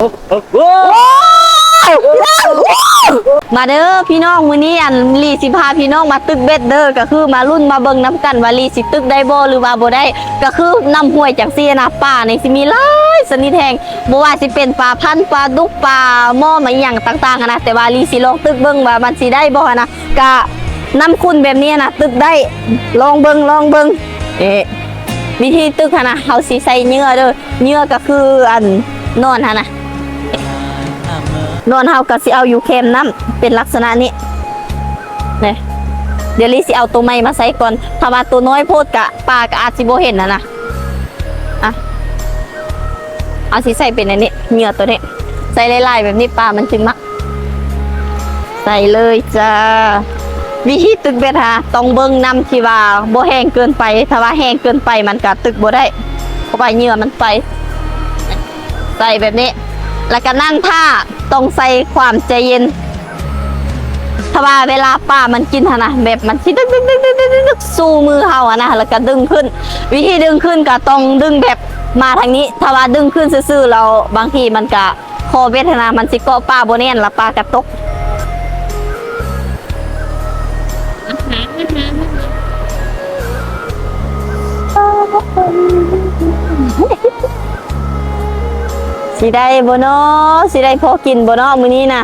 มาเด้อพี่น้องมื้อนี้อันลีสิพาพี่น้องมาตึกเบ็ดเด้อก็คือมารุ่นมาเบิ่งน้ำกันว่าลีสิตึกได้บ่หรือว่าบ่ได้ก็คือน้ำห้วยจากเสียนะป่านี่สิมีหลายชนิดแห่งบ่ว่าสิเป็นปลาพันธุ์ปลาดุกปลาหม้อมาอีหยังต่างๆนะแต่ว่าลีสิลองตึกเบิ่งว่ามันสิได้บ่นะก็น้ำคุณแบบนี้นะตึกได้ลองเบิ่งวิธีตึกนะเฮาสิใส่เหยื่อเด้อเหยื่อก็คืออันนอนนะนอนเฮาก็สิเอาอยู่เค็มน้ำเป็นลักษณะนี้เนี่ยเดี๋ยวลีสิเอาตัวใหม่มาใส่ก่อนถ้าว่าตัวน้อยโพดกะปลาก็อาจสิบ่เห็นนะอ่ะเอาสิใส่เป็นอันนี้เหยื่อตัวนี้ใส่ลายๆแบบนี้ปลามันจึงมักใส่เลยจ้าวิธีตึกเบ็ดฮะต้องเบิ่งน้ำที่ว่าบ่แห้งเกินไปถ้าว่าแห้งเกินไปมันก็ตึกบ่ได้เพราะว่าเหยื่อมันไปใส่แบบนี้แล้วก็นั่งท่าต้องใส่ความใจเย็นถ้าว่าเวลาป้ามันกินนะแบบมันชิดึกสู้มือเฮานะแล้วก็ดึงขึ้นวิธีดึงขึ้นก็ต้องดึงแบบมาทางนี้ถ้าว่าดึงขึ้นซื่อๆเราบางทีมันก็คอเวทนามันสิเกาะป้าโบแน่นละป้ากระตกสิได้บ่เนาะสิได้พอกินบ่เนาะมื้อนี้นะ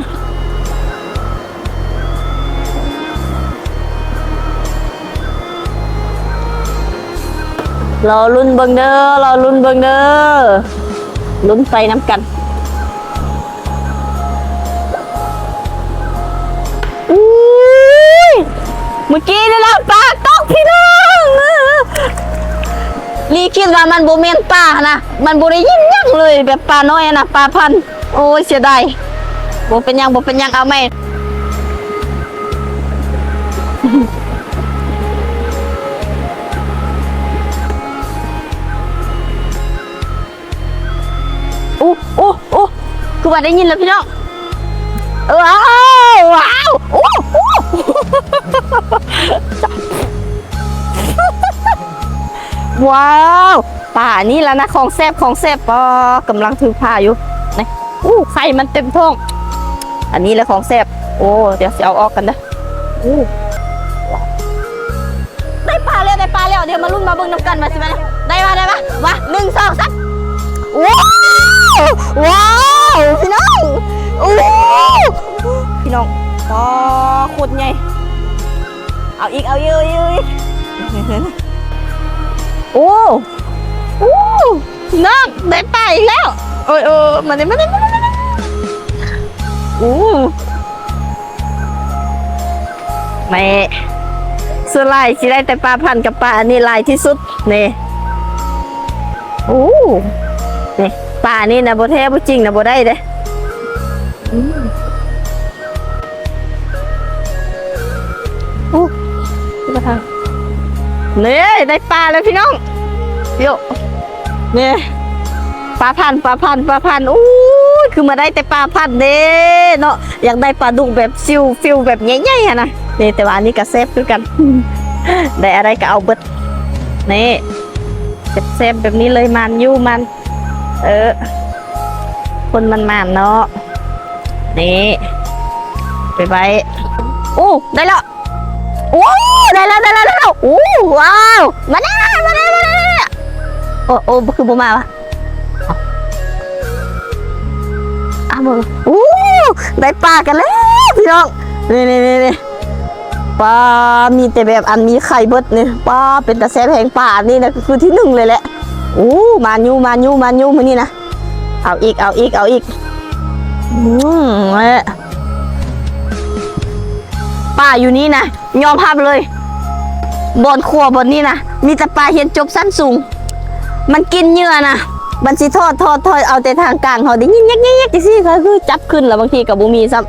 รอลุ้นเบิ่งเด้อรอลุ้นเบิ่งเด้อลุ้นไปน้ำกันเมื่อกี้นี่นะปลาตกพี่น้องลีคิดว่ามันโบเมนปลานะมันโบได้ยินยังเลยแบบปลาน้อยนะปลาพันโอ้ยเสียดายโบเป็นยังเอาไหมโอ้คือว่าได้ยินแล้วพี่น้องว้าวโอ้ว้าวป่านี่แล้วนะของแซ่บก็กำลังถือผ้าอยู่นะไข่มันเต็มท้องอันนี้แหละของแซ่บโอ้เดี๋ยวจะเอาออกกันนะได้ปลาแล้วเดี๋ยวมาลุ้นมาเบิ่งน้ำกันมาสิไหมได้ปะมา1 2 3ว้าวพี่น้องพี่น้องอ๋อโคตรใหญ่เอาอีกโอ้น้องได้ปลาอีกแล้วโอ้มาได้แม่ส่วนลายสิได้แต่ปลาพันกับปลาอันนี้ลายที่สุดนี่นี่ปลานี่นะโบแท้โบจริงนะโบได้เด้นี่ได้ปลาแล้วพี่น้องเดี๋ยวนี่ปลาพันคือมาได้แต่ปลาพันเด้เนาะอยากได้ปลาดุกแบบฟิวแบบใหญ่ๆนะนี่แต่ว่าอันนี้ก็เซฟด้วยกันได้อะไรก็เอาเบิดนี่เซฟแบบนี้เลยมันคนมันเนาะนี่ไปไว้ได้แล้วได้แล้วว้าวมาคือบ่มาวะมือได้ปลากันแล้วพี่น้องนี่ปลามีแต่แบบอันมีไข่เบิดเนี่ยปลาเป็นตะแซ่บแหงปลานี่นะคือที่1เลยแหละมายูมือนี่นะเอาอีกปลาอยู่นี่นะยอมภาพเลยบนครัวบนนี้นะมีแต่ปลาเห็นจบสั้นสูงมันกินเหยื่อนะมันสิทอดเอาแต่ทางกลางเขาได้ยินยักสิเขาคือจับขึ้นแล้วบางทีกับบุมีซ้ำ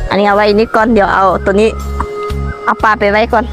อันนี้เอาไว้นี่ก่อนเดี๋ยวเอาตัวนี้เอาปลาไปไว้ก่อน